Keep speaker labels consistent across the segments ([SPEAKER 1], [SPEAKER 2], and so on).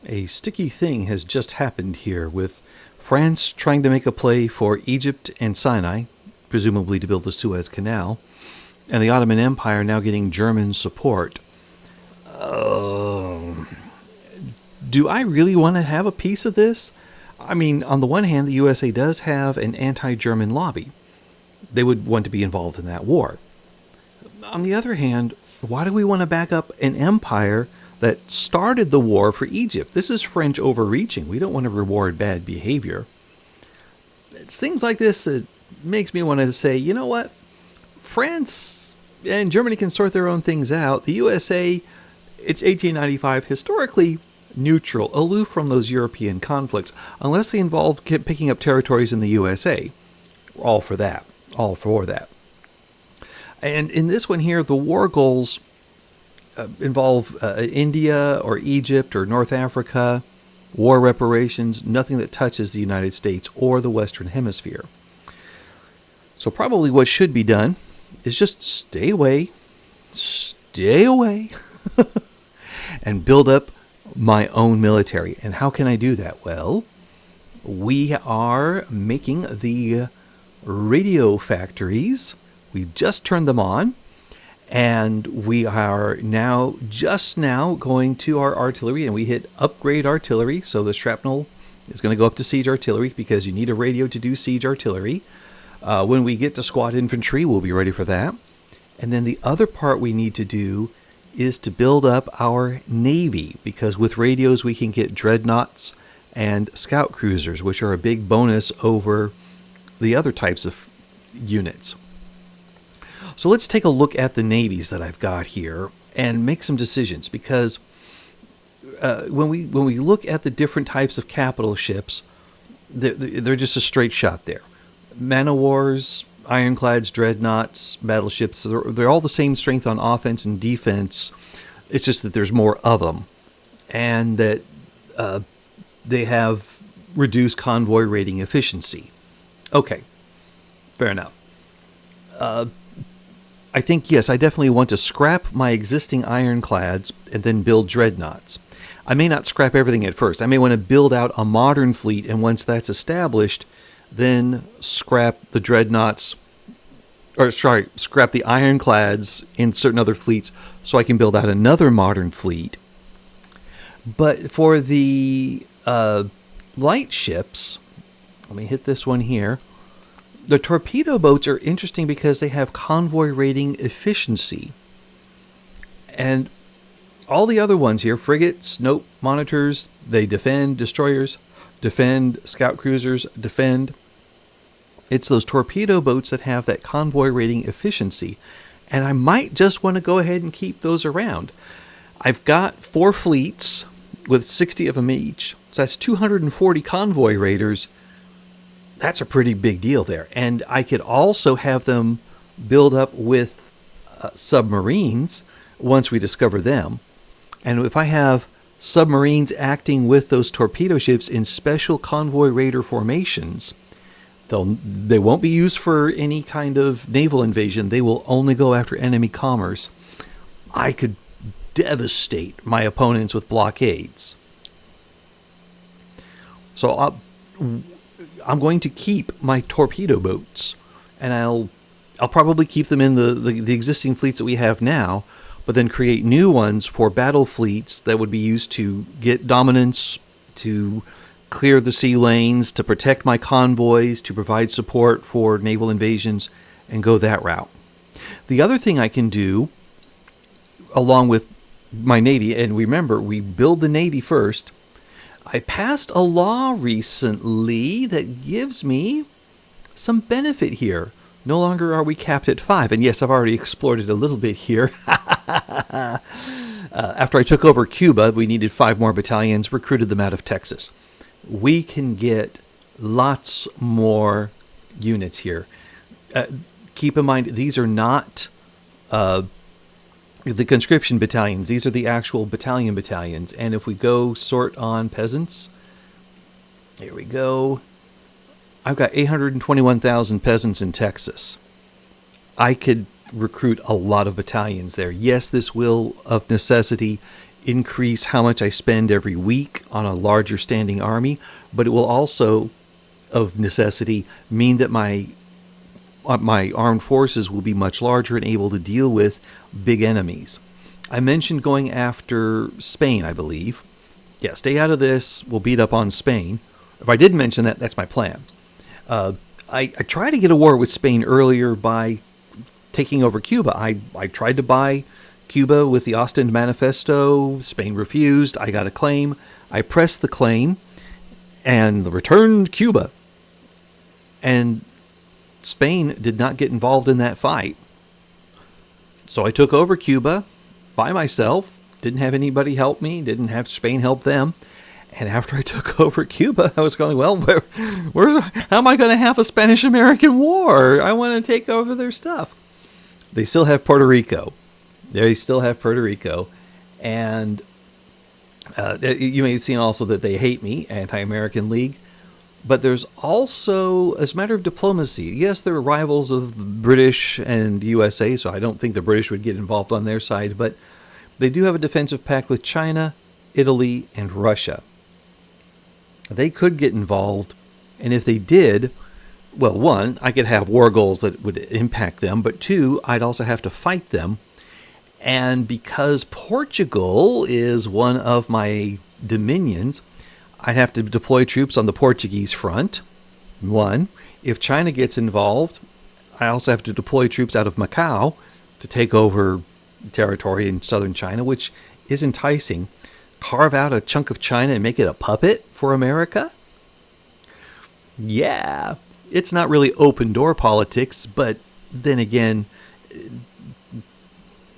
[SPEAKER 1] A sticky thing has just happened here with France trying to make a play for Egypt and Sinai, presumably to build the Suez Canal, and the Ottoman Empire now getting German support. Do I really want to have a piece of this? I mean, on the one hand, the USA does have an anti-German lobby. They would want to be involved in that war. On the other hand, why do we want to back up an empire that started the war for Egypt? This is French overreaching. We don't want to reward bad behavior. It's things like this that makes me want to say, you know what? France and Germany can sort their own things out. The USA, it's 1895, historically neutral, aloof from those European conflicts, unless they involve picking up territories in the USA. All for that. All for that. And in this one here, the war goals involve India or Egypt or North Africa, war reparations, nothing that touches the United States or the Western Hemisphere. So probably what should be done is just stay away, and build up my own military. And how can I do that? Well, we are making the radio factories. We just turned them on, and we are just now going to our artillery, and we hit upgrade artillery. So the shrapnel is going to go up to siege artillery because you need a radio to do siege artillery. When we get to squad infantry, we'll be ready for that. And then the other part we need to do is to build up our Navy, because with radios we can get dreadnoughts and scout cruisers, which are a big bonus over the other types of units. So let's take a look at the navies that I've got here and make some decisions, because when we look at the different types of capital ships, they're just a straight shot there. Man o' wars, ironclads, dreadnoughts, battleships, they're all the same strength on offense and defense. It's just that there's more of them, and that they have reduced convoy rating efficiency. Okay, fair enough. I think, yes, I definitely want to scrap my existing ironclads and then build dreadnoughts. I may not scrap everything at first. I may want to build out a modern fleet, and once that's established, then scrap the dreadnoughts, scrap the ironclads in certain other fleets so I can build out another modern fleet. But for the light ships, let me hit this one here. The torpedo boats are interesting because they have convoy rating efficiency. And all the other ones here, frigates, nope, monitors, they defend, destroyers, defend, scout cruisers, defend. It's those torpedo boats that have that convoy rating efficiency. And I might just want to go ahead and keep those around. I've got 4 fleets with 60 of them each. So that's 240 convoy raiders. That's a pretty big deal there. And I could also have them build up with submarines once we discover them. And if I have submarines acting with those torpedo ships in special convoy raider formations, they won't be used for any kind of naval invasion. They will only go after enemy commerce. I could devastate my opponents with blockades. So I'm going to keep my torpedo boats, and I'll probably keep them in the existing fleets that we have now, but then create new ones for battle fleets that would be used to get dominance, to clear the sea lanes, to protect my convoys, to provide support for naval invasions, and go that route. The other thing I can do, along with my Navy, and remember, we build the Navy first, I passed a law recently that gives me some benefit here. No longer are we capped at 5. And yes, I've already explored it a little bit here. After I took over Cuba, we needed 5 more battalions, recruited them out of Texas. We can get lots more units here. Keep in mind, these are not the conscription battalions. These are the actual battalions. And if we go sort on peasants, here we go. I've got 821,000 peasants in Texas. I could recruit a lot of battalions there. Yes, this will, of necessity, increase how much I spend every week on a larger standing army, but it will also, of necessity, mean that my armed forces will be much larger and able to deal with big enemies. I mentioned going after Spain, I believe. Yeah, stay out of this. We'll beat up on Spain. If I didn't mention that, that's my plan. I tried to get a war with Spain earlier by taking over Cuba. I tried to buy Cuba with the Ostend Manifesto. Spain refused. I got a claim. I pressed the claim and returned Cuba. And Spain did not get involved in that fight. So I took over Cuba by myself. Didn't have anybody help me. Didn't have Spain help them. And after I took over Cuba, I was going, well, how am I going to have a Spanish-American war? I want to take over their stuff. They still have Puerto Rico. And you may have seen also that they hate me, Anti-American League. But there's also, as a matter of diplomacy, yes, they're rivals of the British and USA, so I don't think the British would get involved on their side. But they do have a defensive pact with China, Italy, and Russia. They could get involved, and if they did, well, one, I could have war goals that would impact them, but two, I'd also have to fight them. And because Portugal is one of my dominions, I'd have to deploy troops on the Portuguese front, one. If China gets involved, I also have to deploy troops out of Macau to take over territory in southern China, which is enticing. Carve out a chunk of China and make it a puppet for America? Yeah, it's not really open door politics, but then again,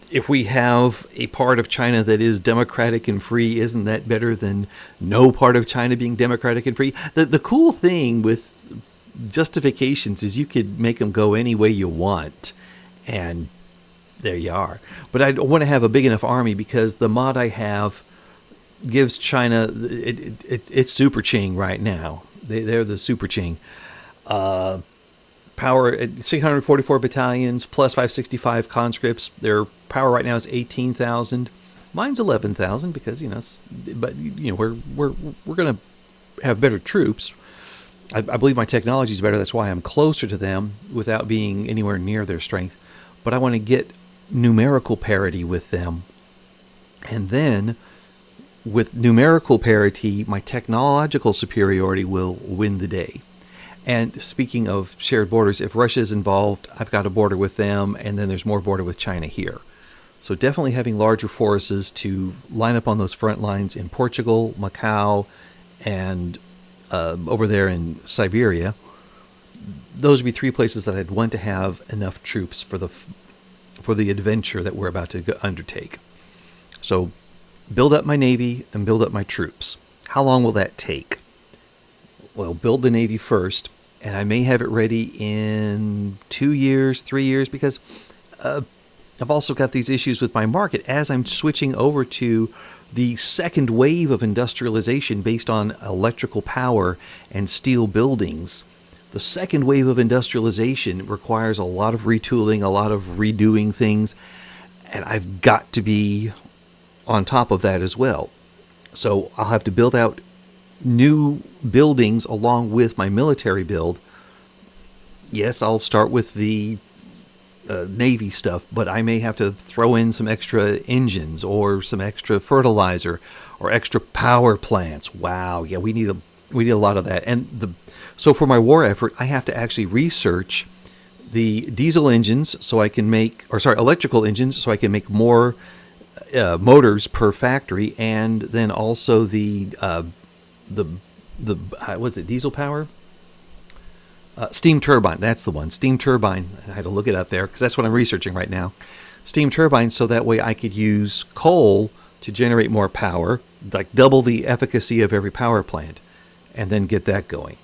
[SPEAKER 1] if we have a part of China that is democratic and free, isn't that better than no part of China being democratic and free? The cool thing with justifications is you could make them go any way you want, and there you are. But I want to have a big enough army because the mod I have gives China, it's Super Qing right now. They're the Super Qing. Power at 644 battalions plus 565 conscripts. Their power right now is 18,000. Mine's 11,000 because but we're going to have better troops. I believe my technology is better. That's why I'm closer to them without being anywhere near their strength. But I want to get numerical parity with them, and then with numerical parity, my technological superiority will win the day. And speaking of shared borders, if Russia is involved, I've got a border with them, and then there's more border with China here. So definitely having larger forces to line up on those front lines in Portugal, Macau, and over there in Siberia. Those would be three places that I'd want to have enough troops for the adventure that we're about to undertake. So build up my Navy and build up my troops. How long will that take? Well, build the Navy first, and I may have it ready in 2 years, 3 years, because I've also got these issues with my market as I'm switching over to the second wave of industrialization based on electrical power and steel buildings. The second wave of industrialization requires a lot of retooling, a lot of redoing things, and I've got to be on top of that as well. So I'll have to build out new buildings along with my military build. Yes, I'll start with the Navy stuff, but I may have to throw in some extra engines or some extra fertilizer or extra power plants. Wow, yeah, we need a lot of that. And so for my war effort, I have to actually research the diesel engines so I can electrical engines so I can make more motors per factory, and then also the what's it, diesel power? Steam turbine, that's the one. Steam turbine, I had to look it up there because that's what I'm researching right now. Steam turbine, so that way I could use coal to generate more power, like double the efficacy of every power plant, and then get that going.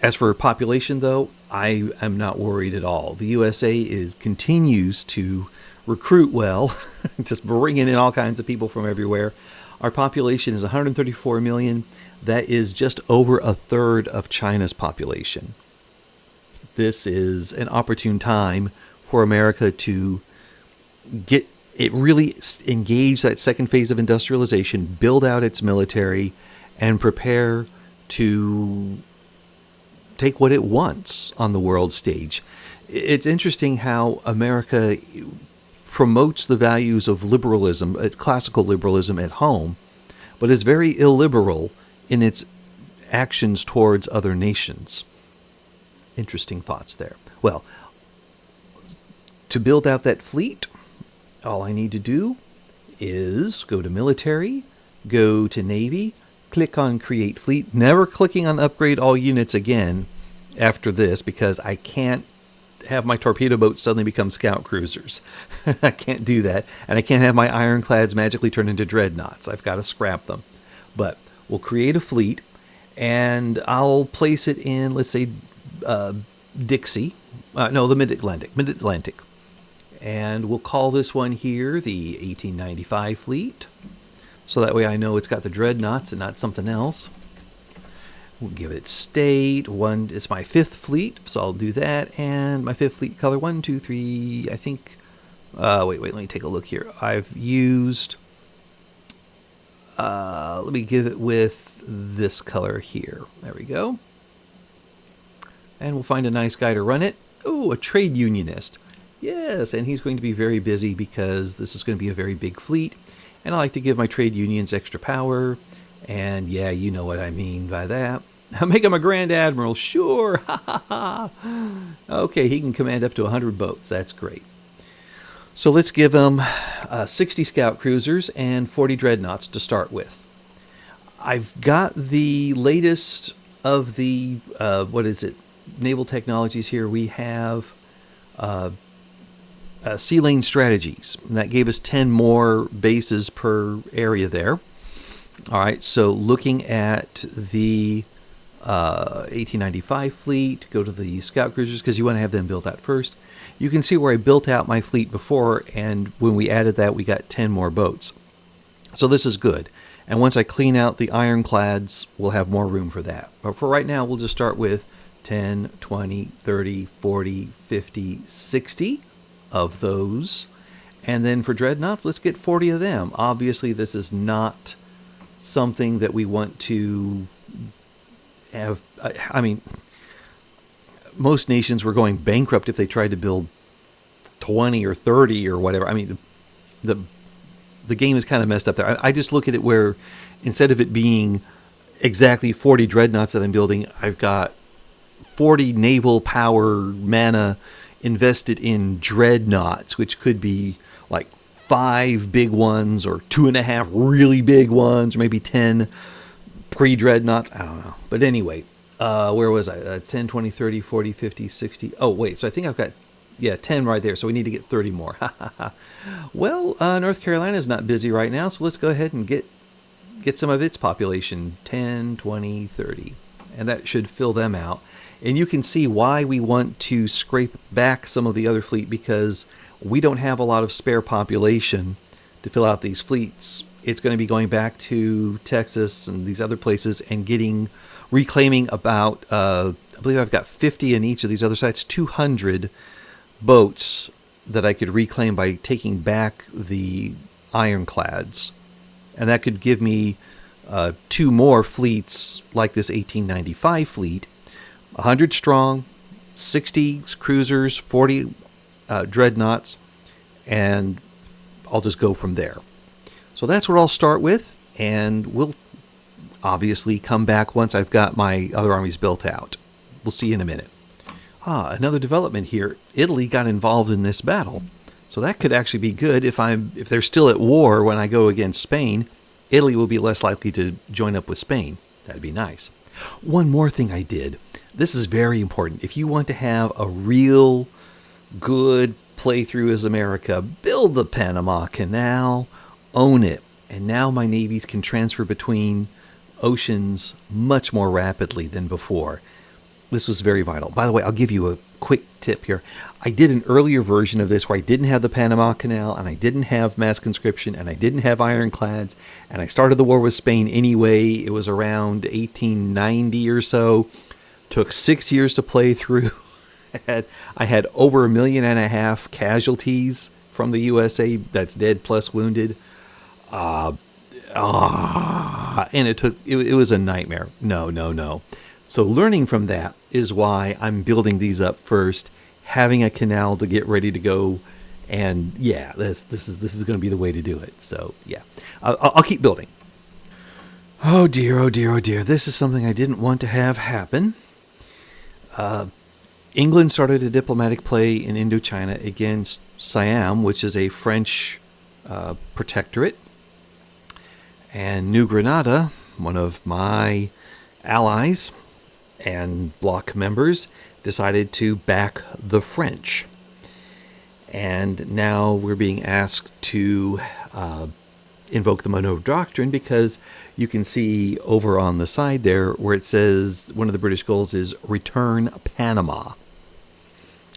[SPEAKER 1] As for population, though, I am not worried at all. The USA continues to recruit well, just bringing in all kinds of people from everywhere. Our population is 134 million. That is just over a third of China's population. This is an opportune time for America to get it really engaged that second phase of industrialization, build out its military, and prepare to take what it wants on the world stage. It's interesting how America promotes the values of liberalism, classical liberalism at home, but is very illiberal in its actions towards other nations. Interesting thoughts there. Well, to build out that fleet, all I need to do is go to military, go to Navy, click on create fleet, never clicking on upgrade all units again after this, because I can't have my torpedo boats suddenly become scout cruisers. I can't do that. And I can't have my ironclads magically turn into dreadnoughts. I've got to scrap them. But we'll create a fleet, and I'll place it in, let's say, Dixie. No, the Mid-Atlantic. And we'll call this one here the 1895 fleet. So that way I know it's got the dreadnoughts and not something else. We'll give it state. It's my 5th fleet, so I'll do that. And my 5th fleet color, 1, 2, 3, I think. Wait, let me take a look here. I've used, let me give it with this color here. There we go. And we'll find a nice guy to run it. Oh, a trade unionist. Yes, and he's going to be very busy because this is going to be a very big fleet. And I like to give my trade unions extra power. And yeah, you know what I mean by that. Make him a Grand Admiral, sure. Ha ha ha. Okay, he can command up to 100 boats. That's great. So let's give him 60 scout cruisers and 40 dreadnoughts to start with. I've got the latest of the, naval technologies here. We have sea lane strategies. And that gave us 10 more bases per area there. All right, so looking at the 1895 fleet, go to the scout cruisers because you want to have them built out first. You can see where I built out my fleet before, and when we added that, we got 10 more boats. So this is good. And once I clean out the ironclads, we'll have more room for that. But for right now, we'll just start with 10, 20, 30, 40, 50, 60 of those. And then for dreadnoughts, let's get 40 of them. Obviously, this is not something that we want to have. I mean, most nations were going bankrupt if they tried to build 20 or 30 or whatever. I mean, the game is kind of messed up there. I just look at it where instead of it being exactly 40 dreadnoughts that I'm building, I've got 40 naval power mana invested in dreadnoughts, which could be like 5 big ones or 2.5 really big ones, or maybe 10 pre-dreadnoughts. I don't know. But anyway, where was I? 10, 20, 30, 40, 50, 60. Oh, wait. So I think I've got, 10 right there. So we need to get 30 more. Well, North Carolina is not busy right now, so let's go ahead and get some of its population. 10, 20, 30. And that should fill them out. And you can see why we want to scrape back some of the other fleet, because we don't have a lot of spare population to fill out these fleets. It's going to be going back to Texas and these other places and reclaiming about, I believe I've got 50 in each of these other sites, 200 boats that I could reclaim by taking back the ironclads. And that could give me 2 more fleets like this 1895 fleet. 100 strong, 60 cruisers, 40 dreadnoughts, and I'll just go from there. So that's what I'll start with, and we'll obviously come back once I've got my other armies built out. We'll see you in a minute. Another development here. Italy got involved in this battle, so that could actually be good. If they're still at war when I go against Spain, Italy will be less likely to join up with Spain. That'd be nice. One more thing I did. This is very important. If you want to have a real good playthrough as America, build the Panama Canal, own it, and now my navies can transfer between oceans much more rapidly than before. This was very vital. By the way, I'll give you a quick tip here. I did an earlier version of this where I didn't have the Panama Canal, and I didn't have mass conscription, and I didn't have ironclads, and I started the war with Spain anyway. It was around 1890 or so. Took 6 years to play through. I had over 1.5 million casualties from the USA that's dead plus wounded. And it was a nightmare. No. So learning from that is why I'm building these up first, having a canal to get ready to go. And yeah, this is going to be the way to do it. So yeah, I'll keep building. Oh dear. This is something I didn't want to have happen. England started a diplomatic play in Indochina against Siam, which is a French protectorate. And New Granada, one of my allies and bloc members, decided to back the French. And now we're being asked to invoke the Monroe Doctrine, because you can see over on the side there where it says one of the British goals is return Panama.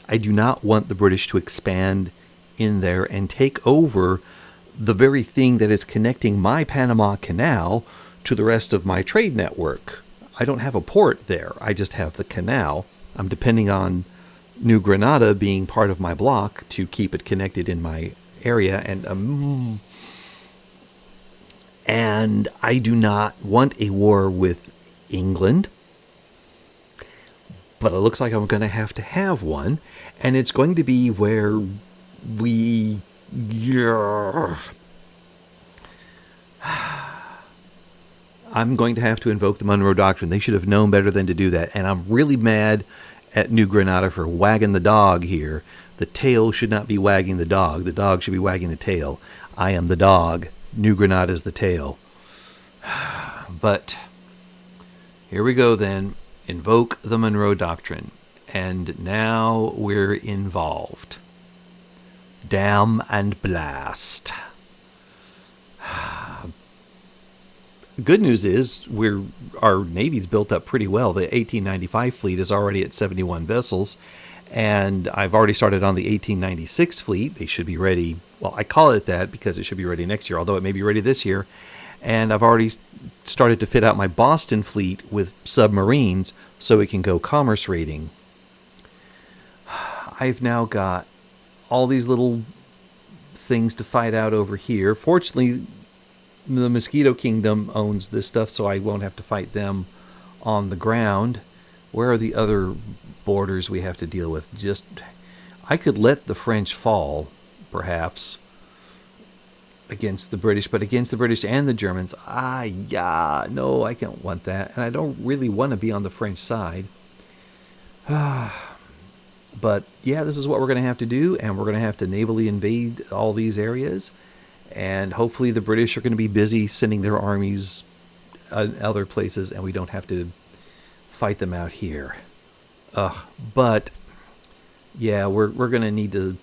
[SPEAKER 1] I do not want the British to expand in there and take over the very thing that is connecting my Panama Canal to the rest of my trade network. I don't have a port there. I just have the canal. I'm depending on New Granada being part of my block to keep it connected in my area. And I do not want a war with England. But it looks like I'm going to have one. And it's going to be where we... I'm going to have to invoke the Monroe Doctrine. They should have known better than to do that. And I'm really mad at New Granada for wagging the dog here. The tail should not be wagging the dog. The dog should be wagging the tail. I am the dog. New Granada is the tail. But here we go then. Invoke the Monroe Doctrine. And now we're involved. Damn and blast. Good news is our Navy's built up pretty well. The 1895 fleet is already at 71 vessels, and I've already started on the 1896 fleet. They should be ready. Well, I call it that because it should be ready next year, although it may be ready this year. And I've already started to fit out my Boston fleet with submarines so it can go commerce raiding. I've now got all these little things to fight out over here. Fortunately, the Mosquito Kingdom owns this stuff, so I won't have to fight them on the ground. Where are the other borders we have to deal with? I could let the French fall, perhaps, against the British, but against the British and the Germans, no, I don't want that. And I don't really want to be on the French side. But yeah, this is what we're going to have to do, and we're going to have to navally invade all these areas. And hopefully the British are going to be busy sending their armies other places, and we don't have to fight them out here. But yeah, we're going to need to.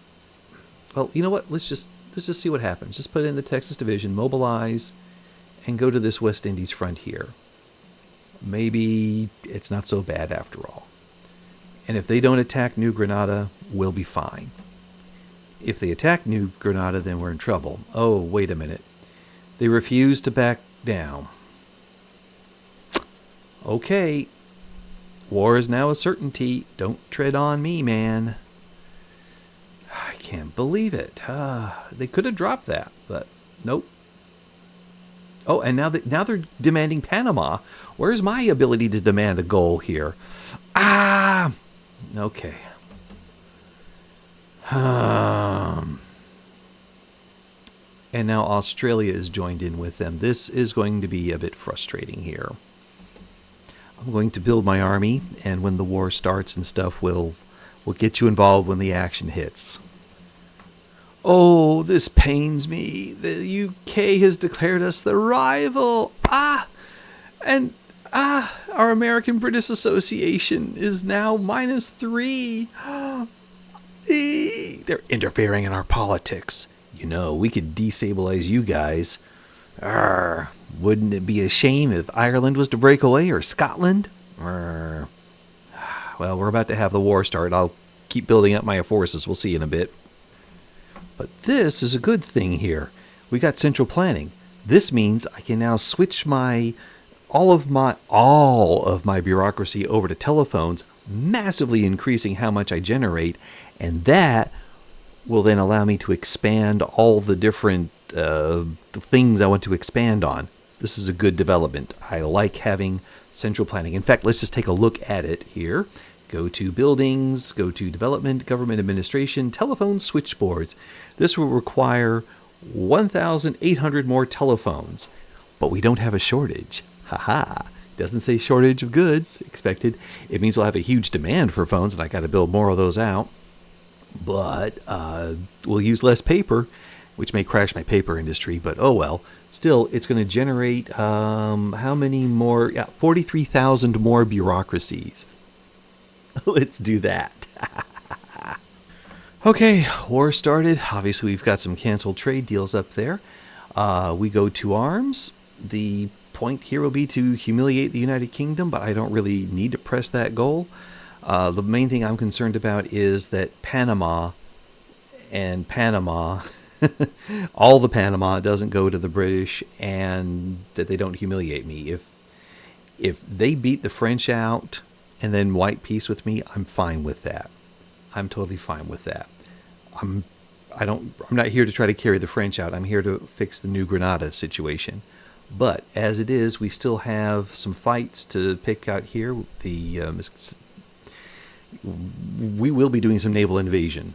[SPEAKER 1] Well, you know what? Let's just see what happens. Just put it in the Texas Division, mobilize, and go to this West Indies frontier. Maybe it's not so bad after all. And if they don't attack New Granada, we'll be fine. If they attack New Granada, then we're in trouble. Oh, wait a minute. They refuse to back down. Okay. War is now a certainty. Don't tread on me, man. I can't believe it. They could have dropped that, but nope. Oh, and now they're demanding Panama. Where's my ability to demand a goal here? Okay. And now Australia is joined in with them. This is going to be a bit frustrating here. I'm going to build my army, and when the war starts and stuff, we'll get you involved when the action hits. Oh, this pains me. The UK has declared us the rival. And our American-British Association is now -3. They're interfering in our politics. You know, we could destabilize you guys. Wouldn't it be a shame if Ireland was to break away, or Scotland? Well, we're about to have the war start. I'll keep building up my forces. We'll see in a bit. But this is a good thing here. We got central planning. This means I can now switch all of my bureaucracy over to telephones, massively increasing how much I generate, and that will then allow me to expand all the different things I want to expand on. This is a good development. I like having central planning. In fact, let's just take a look at it here. Go to buildings, go to development, government administration, telephone switchboards. This will require 1,800 more telephones, but we don't have a shortage. Haha. Doesn't say shortage of goods expected. It means we'll have a huge demand for phones, and I got to build more of those out. But we'll use less paper, which may crash my paper industry, but oh well. Still, it's going to generate how many more? Yeah, 43,000 more bureaucracies. Let's do that. Okay, war started. Obviously, we've got some canceled trade deals up there. We go to arms. The point here will be to humiliate the United Kingdom, but I don't really need to press that goal. The main thing I'm concerned about is that Panama, all the Panama doesn't go to the British, and that they don't humiliate me. If they beat the French out and then white peace with me, I'm fine with that. I'm totally fine with that. I'm not here to try to carry the French out. I'm here to fix the New Granada situation. But as it is, we still have some fights to pick out here. We will be doing some naval invasion.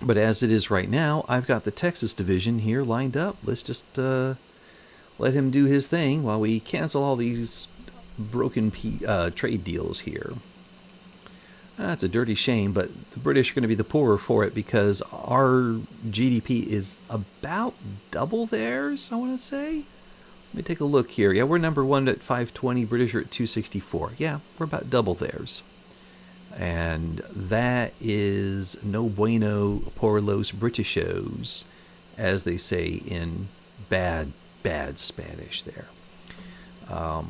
[SPEAKER 1] But as it is right now, I've got the Texas division here lined up. Let's just let him do his thing while we cancel all these broken trade deals here. That's a dirty shame, but the British are going to be the poorer for it because our GDP is about double theirs, I want to say. Let me take a look here. Yeah, we're number one at 520. British are at 264. Yeah, we're about double theirs. And that is no bueno por los Britishos, as they say in bad Spanish there. I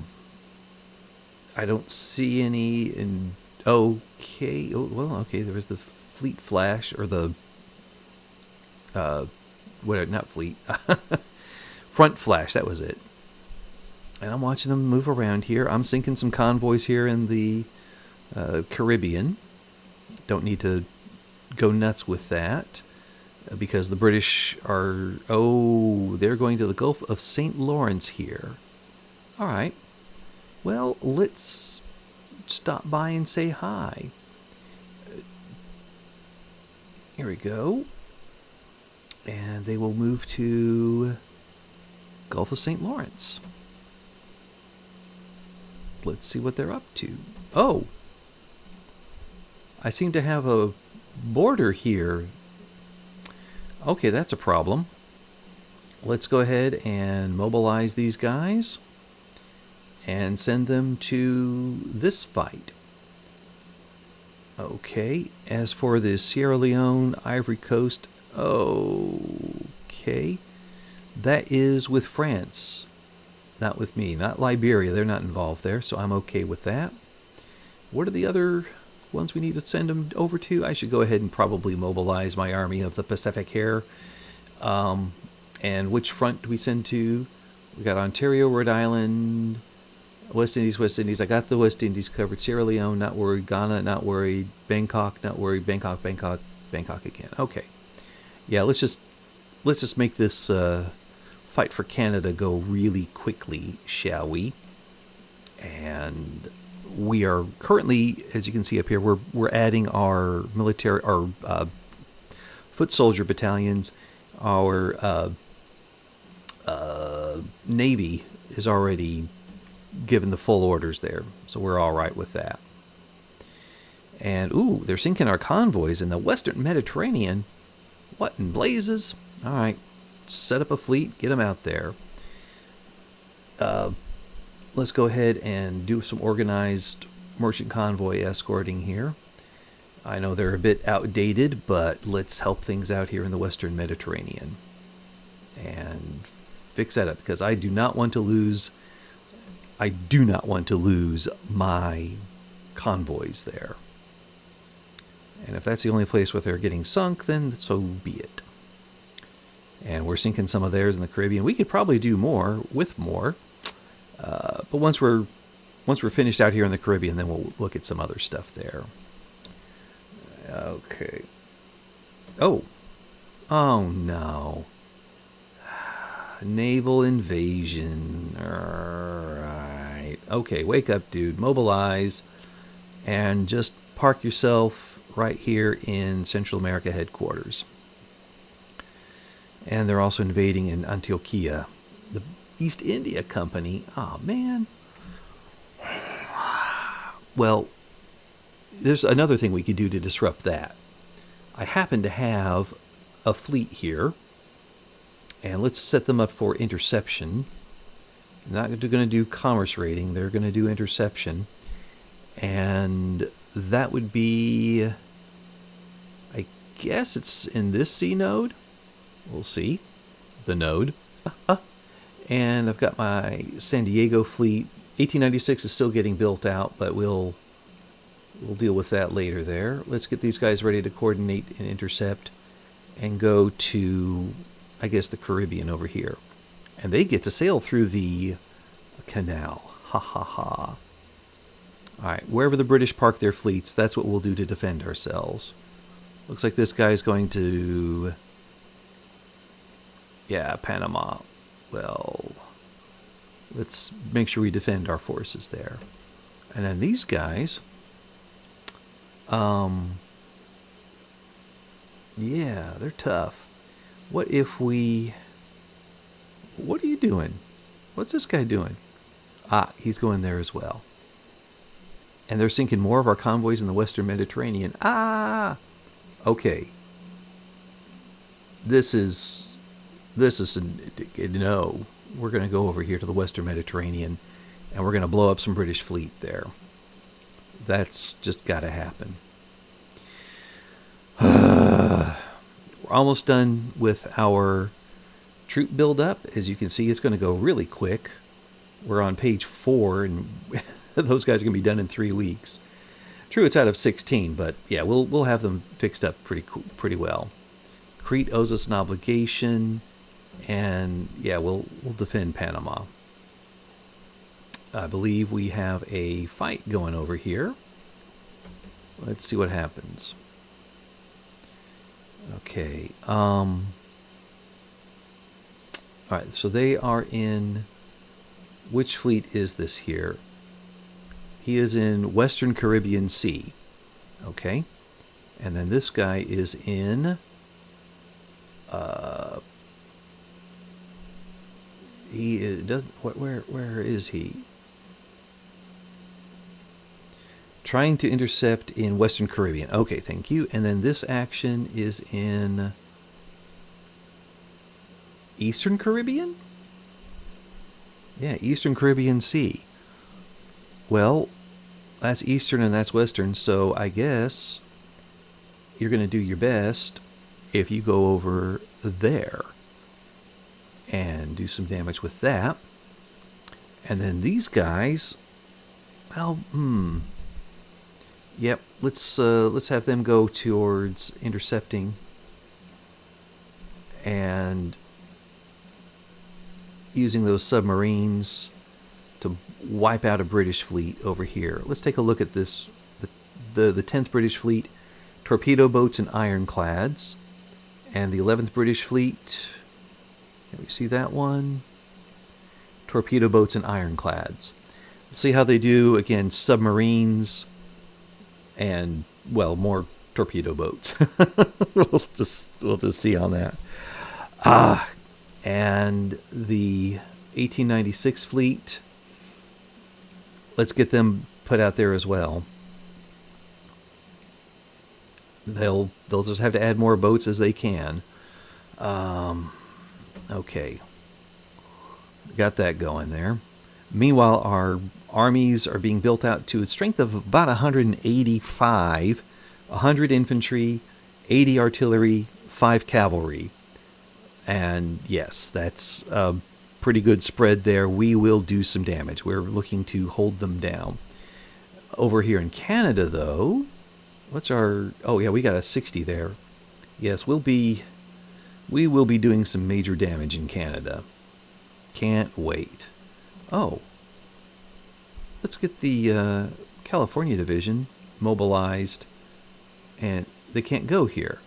[SPEAKER 1] don't see any in... Okay. Oh, well, okay, there was the fleet flash, or the... not fleet. Front flash, that was it. And I'm watching them move around here. I'm sinking some convoys here in the Caribbean. Don't need to go nuts with that because the British are... Oh, they're going to the Gulf of St. Lawrence here. All right. Well, let's stop by and say hi. Here we go. And they will move to Gulf of St. Lawrence. Let's see what they're up to. Oh, I seem to have a border here. Okay, that's a problem. Let's go ahead and mobilize these guys and send them to this fight. Okay, as for the Sierra Leone, Ivory Coast, okay, that is with France, not with me, not Liberia. They're not involved there, so I'm okay with that. What are the other ones we need to send them over to? I should go ahead and probably mobilize my army of the Pacific here. And which front do we send to? We got Ontario, Rhode Island, West Indies. I got the West Indies covered. Sierra Leone, not worried. Ghana, not worried. Bangkok, not worried. Bangkok again. Okay. Yeah, let's just make this fight for Canada go really quickly, shall we? And we are currently, as you can see up here, we're adding our military, our foot soldier battalions. Our Navy is already given the full orders there, so we're all right with that. And ooh, they're sinking our convoys in the Western Mediterranean. What in blazes? All right, set up a fleet, get them out there. Let's go ahead and do some organized merchant convoy escorting here. I know they're a bit outdated, but let's help things out here in the Western Mediterranean and fix that up, because I do not want to lose my convoys there. And if that's the only place where they're getting sunk, then so be it. And we're sinking some of theirs in the Caribbean. We could probably do more with more. But once we're finished out here in the Caribbean, then we'll look at some other stuff there. Okay. Oh, Oh no. Naval invasion. Alright. Okay, wake up, dude. Mobilize. And just park yourself right here in Central America headquarters. And they're also invading in Antioquia. The East India Company. Oh, man. Well, there's another thing we could do to disrupt that. I happen to have a fleet here. And let's set them up for interception. They're not going to do commerce raiding. They're going to do interception. And that would be, I guess it's in this C node. We'll see. The node. And I've got my San Diego fleet. 1896 is still getting built out, but we'll deal with that later there. Let's get these guys ready to coordinate and intercept and go to, I guess, the Caribbean over here. And they get to sail through the canal. Ha ha ha. Alright, wherever the British park their fleets, that's what we'll do to defend ourselves. Looks like this guy's going to... yeah, Panama. Well, let's make sure we defend our forces there. And then these guys... yeah, they're tough. What if we... what are you doing? What's this guy doing? Ah, he's going there as well. And they're sinking more of our convoys in the Western Mediterranean. Ah! Okay. This is no. We're going to go over here to the Western Mediterranean, and we're going to blow up some British fleet there. That's just got to happen. We're almost done with our troop buildup. As you can see, it's going to go really quick. We're on page 4, and those guys are going to be done in 3 weeks. True, it's out of 16, but yeah, we'll have them fixed up pretty well. Crete owes us an obligation, and yeah, we'll defend Panama. I believe we have a fight going over here. Let's see what happens. Okay. All right, so they are in... which fleet is this here? He is in Western Caribbean Sea. Okay. And then this guy is in... he is, doesn't... where is he? Trying to intercept in Western Caribbean. Okay, thank you. And then this action is in... Eastern Caribbean? Yeah, Eastern Caribbean Sea. Well, that's Eastern and that's Western, so I guess you're going to do your best if you go over there and do some damage with that. And then these guys, well, yep, let's have them go towards intercepting and using those submarines to wipe out a British fleet over here. Let's take a look at this. The 10th British Fleet, torpedo boats and ironclads. And the 11th British Fleet, can we see that one? Torpedo boats and ironclads. Let's see how they do against submarines and, well, more torpedo boats. we'll just see on that. And the 1896 fleet, let's get them put out there as well. They'll just have to add more boats as they can. Okay. Got that going there. Meanwhile, our armies are being built out to a strength of about 185. 100 infantry, 80 artillery, 5 cavalry. And yes, that's a pretty good spread there. We will do some damage. We're looking to hold them down. Over here in Canada, though, what's our... oh, yeah, we got a 60 there. Yes, we will be doing some major damage in Canada. Can't wait. Oh. Let's get the California division mobilized. And they can't go here.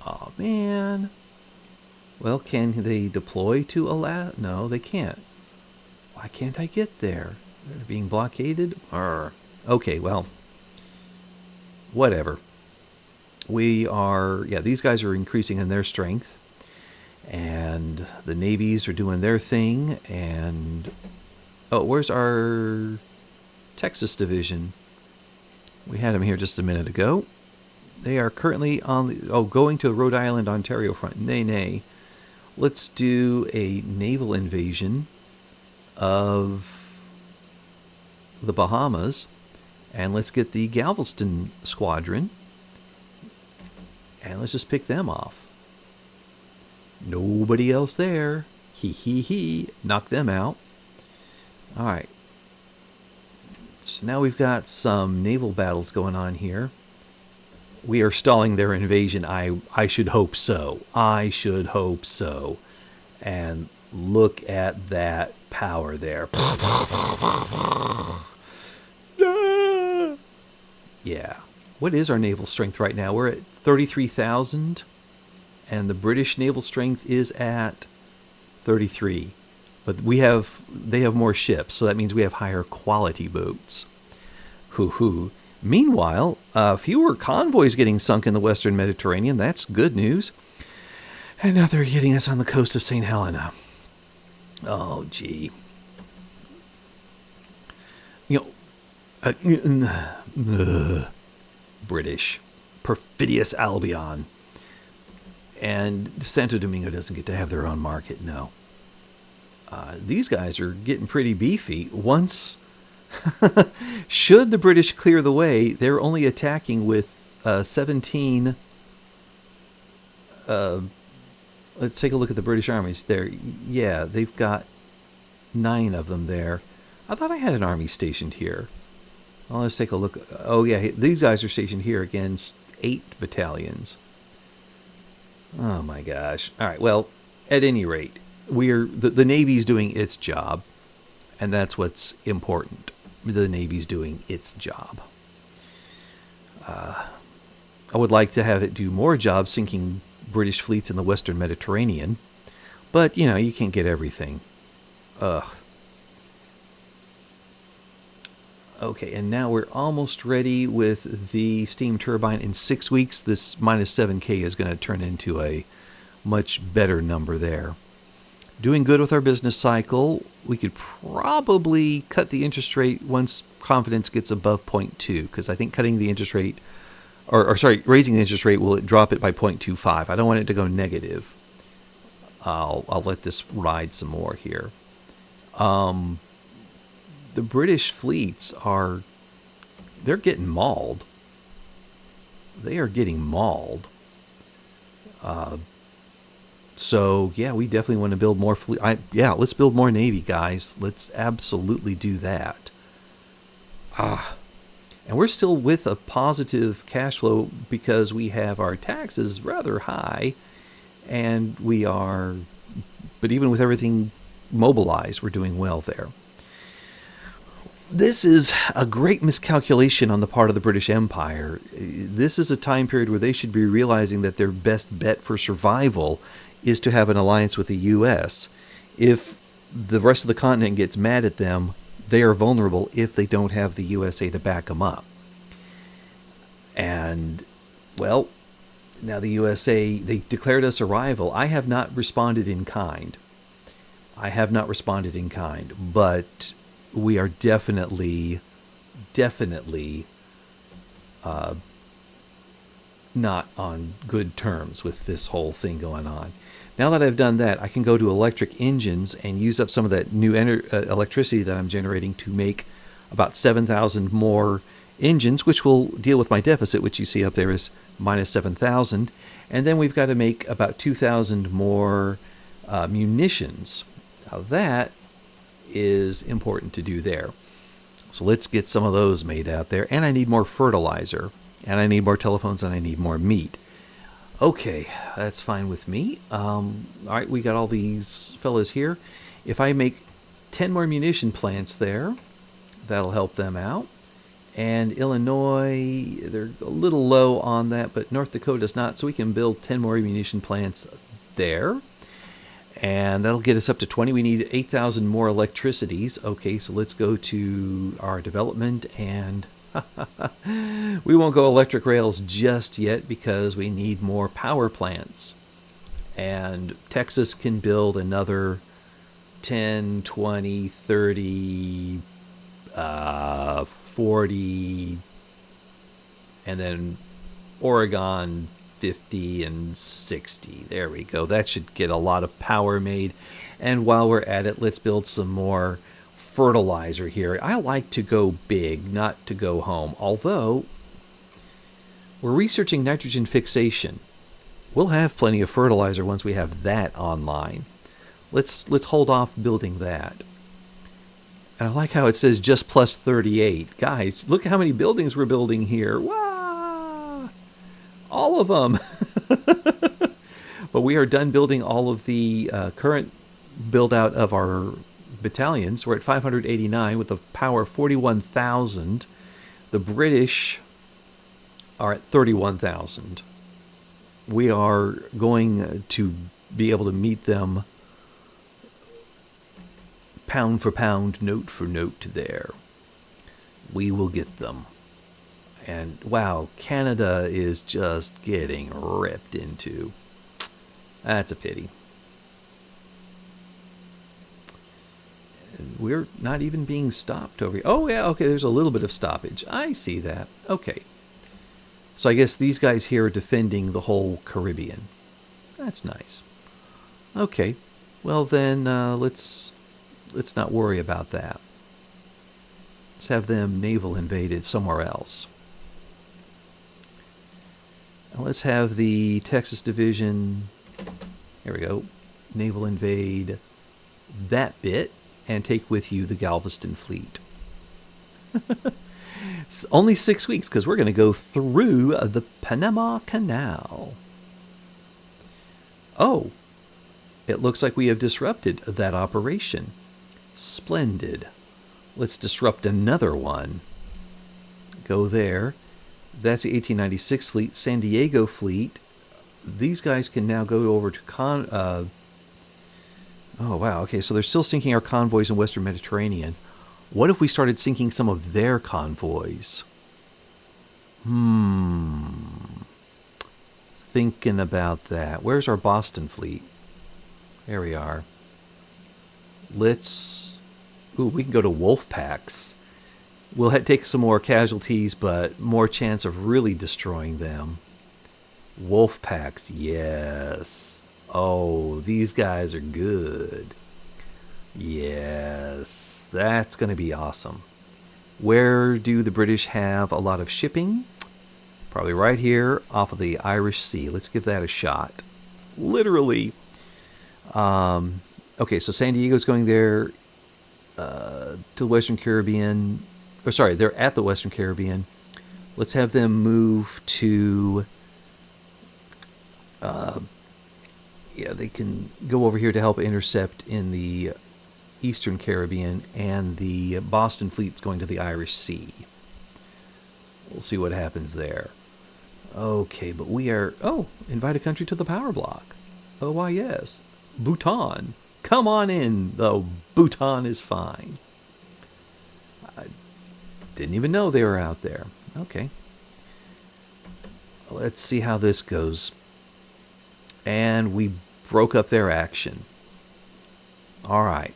[SPEAKER 1] Oh, man. Well, can they deploy to Alaska? No, they can't. Why can't I get there? They're being blockaded? Okay, well, whatever. These guys are increasing in their strength. And the navies are doing their thing. And, oh, where's our Texas division? We had them here just a minute ago. They are currently going to the Rhode Island, Ontario front. Nay. Let's do a naval invasion of the Bahamas. And let's get the Galveston squadron. And let's just pick them off. Nobody else there. He. Knock them out. Alright. So now we've got some naval battles going on here. We are stalling their invasion. I should hope so. I should hope so. And look at that power there. Yeah. What is our naval strength right now? We're at 33,000. And the British naval strength is at 33. But they have more ships, so that means we have higher quality boats. Hoo-hoo. Meanwhile, fewer convoys getting sunk in the Western Mediterranean. That's good news. And now they're hitting us on the coast of St. Helena. Oh, gee. British. Perfidious Albion. And Santo Domingo doesn't get to have their own market, no. These guys are getting pretty beefy. Once, should the British clear the way, they're only attacking with 17. Let's take a look at the British armies there. Yeah, they've got 9 of them there. I thought I had an army stationed here. Well, let's take a look. Oh, yeah, these guys are stationed here against 8 battalions. Oh, my gosh. All right, well, at any rate, the Navy's doing its job, and that's what's important. The Navy's doing its job. I would like to have it do more jobs sinking British fleets in the Western Mediterranean, but, you can't get everything. Okay, and now we're almost ready with the steam turbine. In 6 weeks, this minus 7K is going to turn into a much better number there. Doing good with our business cycle. We could probably cut the interest rate once confidence gets above 0.2, because I think cutting the interest rate, raising the interest rate will drop it by 0.25. I don't want it to go negative. I'll let this ride some more here. The British fleets they're getting mauled. They are getting mauled. So, yeah, we definitely want to build more fleet. Let's build more Navy, guys. Let's absolutely do that. And we're still with a positive cash flow because we have our taxes rather high. And but even with everything mobilized, we're doing well there. This is a great miscalculation on the part of the British Empire. This is a time period where they should be realizing that their best bet for survival is to have an alliance with the U.S. If the rest of the continent gets mad at them, they are vulnerable if they don't have the USA to back them up. And, well, now the USA, they declared us a rival. I have not responded in kind. But we are definitely not on good terms with this whole thing going on. Now that I've done that, I can go to electric engines and use up some of that new electricity that I'm generating to make about 7,000 more engines, which will deal with my deficit, which you see up there is minus 7,000. And then we've got to make about 2,000 more munitions. Now that is important to do there. So let's get some of those made out there. And I need more fertilizer. And I need more telephones, and I need more meat. Okay, that's fine with me. All right, we got all these fellas here. If I make 10 more munition plants there, that'll help them out. And Illinois, they're a little low on that, but North Dakota's not, so we can build 10 more ammunition plants there. And that'll get us up to 20. We need 8,000 more electricities. Okay, so let's go to our development, and we won't go electric rails just yet because we need more power plants. And Texas can build another 10, 20, 30, 40, and then Oregon 50 and 60. There we go. That should get a lot of power made. And while we're at it, let's build some more fertilizer here. I like to go big, not to go home. Although we're researching nitrogen fixation. We'll have plenty of fertilizer once we have that online. Let's hold off building that. And I like how it says just plus 38. Guys, look how many buildings we're building here. Wow! All of them. But we are done building all of the current build out of our battalions. We're at 589 with a power of 41,000. The British are at 31,000. We are going to be able to meet them pound for pound, note for note there. We will get them. And wow, Canada is just getting ripped into. That's a pity. And we're not even being stopped over here. Oh yeah, okay, there's a little bit of stoppage. I see that. Okay. So I guess these guys here are defending the whole Caribbean. That's nice. Okay. Well then, let's not worry about that. Let's have them naval invaded somewhere else. And let's have the Texas Division, here we go, naval invade that bit and take with you the Galveston fleet. It's only 6 weeks because we're going to go through the Panama Canal. Oh, it looks like we have disrupted that operation. Splendid. Let's disrupt another one. Go there. That's the 1896 fleet. San Diego fleet. These guys can now go over to oh, wow. Okay, so they're still sinking our convoys in Western Mediterranean. What if we started sinking some of their convoys? Thinking about that. Where's our Boston fleet? There we are. Let's... Ooh, we can go to wolf packs. We'll take some more casualties, but more chance of really destroying them. Wolf packs, yes. Oh, these guys are good. Yes, that's going to be awesome. Where do the British have a lot of shipping? Probably right here off of the Irish Sea. Let's give that a shot. Literally. Okay, so San Diego's going there to the Western Caribbean. Or sorry, they're at the Western Caribbean. Let's have them move to... yeah, they can go over here to help intercept in the Eastern Caribbean, and the Boston fleet's going to the Irish Sea. We'll see what happens there. Okay, but we are... Oh, invite a country to the power block. Oh, why, yes. Bhutan. Come on in, though. Bhutan is fine. I didn't even know they were out there. Okay. Let's see how this goes. And we broke up their action. All right.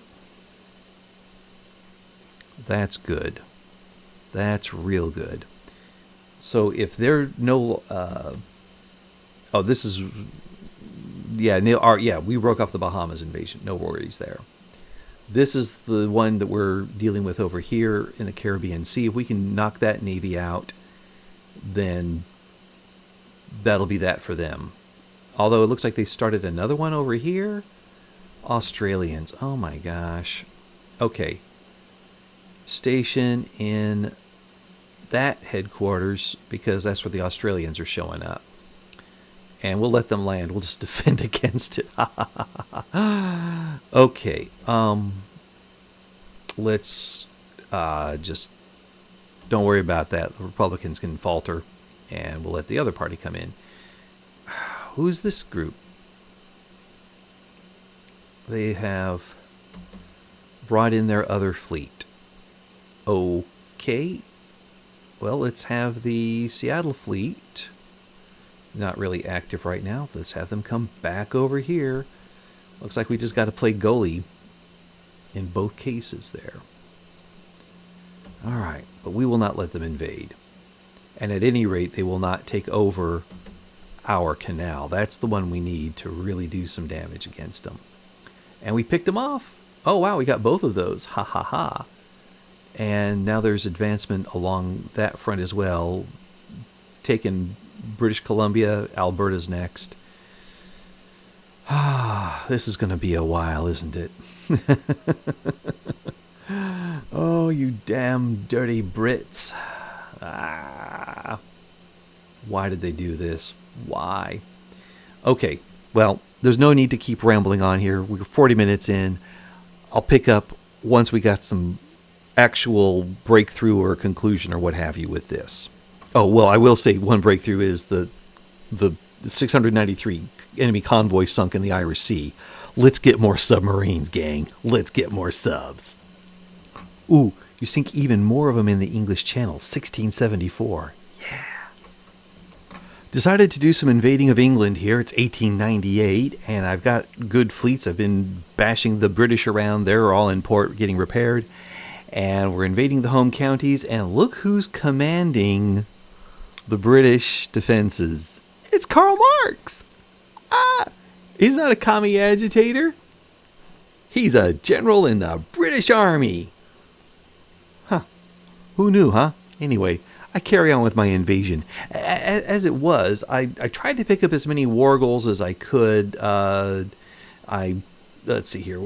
[SPEAKER 1] That's good. That's real good. So if they're no... oh, this is... Yeah, yeah, we broke off the Bahamas invasion. No worries there. This is the one that we're dealing with over here in the Caribbean Sea. If we can knock that navy out, then that'll be that for them. Although it looks like they started another one over here. Australians. Oh my gosh. Okay. Station in that headquarters because that's where the Australians are showing up. And we'll let them land. We'll just defend against it. Okay. Let's just don't worry about that. The Republicans can falter, and we'll let the other party come in. Who's this group? They have brought in their other fleet. Okay. Well, let's have the Seattle fleet. Not really active right now. Let's have them come back over here. Looks like we just got to play goalie in both cases there. All right, but we will not let them invade. And at any rate, they will not take over our canal. That's the one we need to really do some damage against them. And we picked them off. Oh, wow, we got both of those. Ha, ha, ha. And now there's advancement along that front as well. Taking British Columbia, Alberta's next. Ah, this is going to be a while, isn't it? Oh, you damn dirty Brits. Ah. Why did they do this? Why? Okay, well, there's no need to keep rambling on here. We're 40 minutes in. I'll pick up once we got some actual breakthrough or conclusion or what have you with this. Oh, well, I will say one breakthrough is the 693 enemy convoy sunk in the Irish Sea. Let's get more submarines, gang. Let's get more subs. Ooh, you sink even more of them in the English Channel. 1674. Yeah. Decided to do some invading of England here. It's 1898, and I've got good fleets. I've been bashing the British around. They're all in port getting repaired. And we're invading the home counties, and look who's commanding the British defenses. It's Karl Marx. Ah, he's not a commie agitator. He's a general in the British Army. Huh. Who knew, huh? Anyway, I carry on with my invasion. As it was, I tried to pick up as many war goals as I could. Let's see here.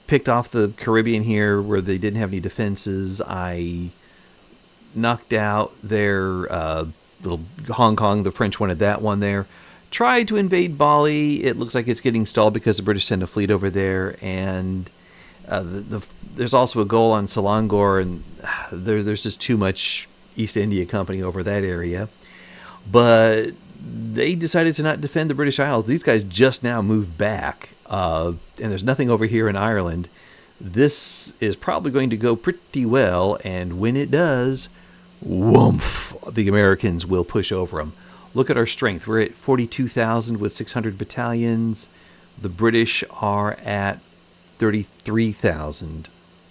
[SPEAKER 1] Picked off the Caribbean here where they didn't have any defenses. I knocked out their little Hong Kong. The French wanted that one there. Tried to invade Bali. It looks like it's getting stalled because the British sent a fleet over there. And there's also a goal on Selangor, and there's just too much East India Company over that area. But they decided to not defend the British Isles. These guys just now moved back. And there's nothing over here in Ireland. This is probably going to go pretty well, and when it does, whoomph, the Americans will push over them. Look at our strength. We're at 42,000 with 600 battalions. The British are at 33,000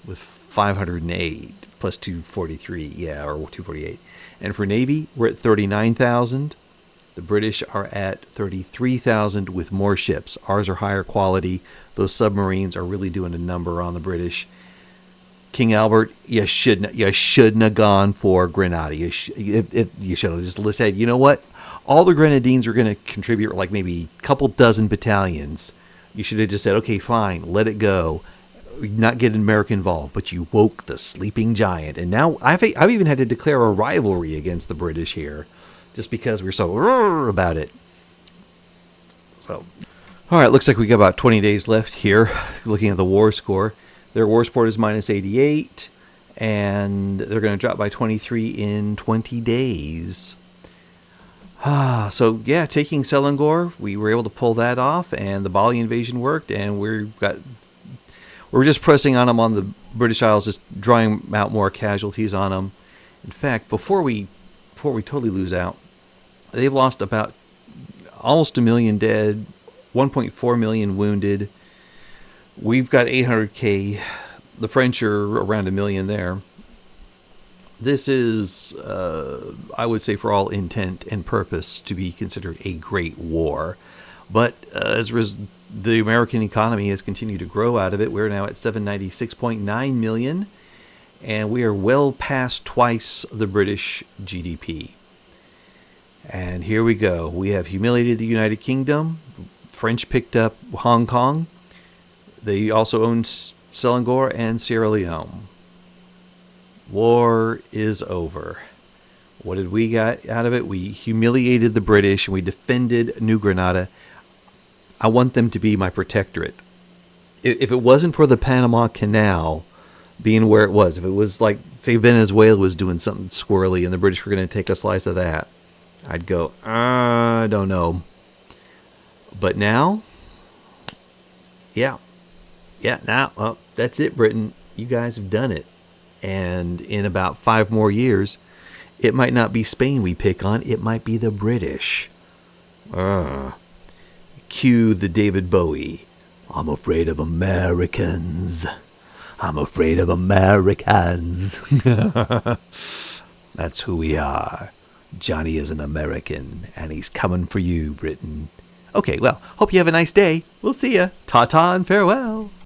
[SPEAKER 1] with 508 plus 243, or 248. And for Navy, we're at 39,000. The British are at 33,000 with more ships. Ours are higher quality. Those submarines are really doing a number on the British. King Albert, you shouldn't have gone for Granada. You should have just said, you know what? All the Grenadines are going to contribute like maybe a couple dozen battalions. You should have just said, okay, fine, let it go. Not get America involved. But you woke the sleeping giant. And now I've even had to declare a rivalry against the British here, just because we're so about it. So, all right, looks like we got about 20 days left here. Looking at the war score, their war score is minus 88, and they're going to drop by 23 in 20 days. So yeah, taking Selangor, we were able to pull that off, and the Bali invasion worked, and we're just pressing on them on the British Isles, just drawing out more casualties on them. In fact, before we totally lose out, they've lost about almost 1 million dead, 1.4 million wounded. We've got 800K. The French are around 1 million there. This is, I would say, for all intent and purpose, to be considered a great war. But the American economy has continued to grow out of it. We're now at 796.9 million. And we are well past twice the British GDP. And here we go. We have humiliated the United Kingdom. French picked up Hong Kong. They also own Selangor and Sierra Leone. War is over. What did we get out of it? We humiliated the British, and we defended New Granada. I want them to be my protectorate. If it wasn't for the Panama Canal, being where it was. If it was like, say, Venezuela was doing something squirrely and the British were going to take a slice of that, I'd go, I don't know. But now, yeah. Now, well, that's it, Britain. You guys have done it. And in about 5 more years, it might not be Spain we pick on, it might be the British. Cue the David Bowie. I'm afraid of Americans. I'm afraid of Americans. That's who we are. Johnny is an American, and he's coming for you, Britain. Okay, well, hope you have a nice day. We'll see ya. Ta-ta and farewell.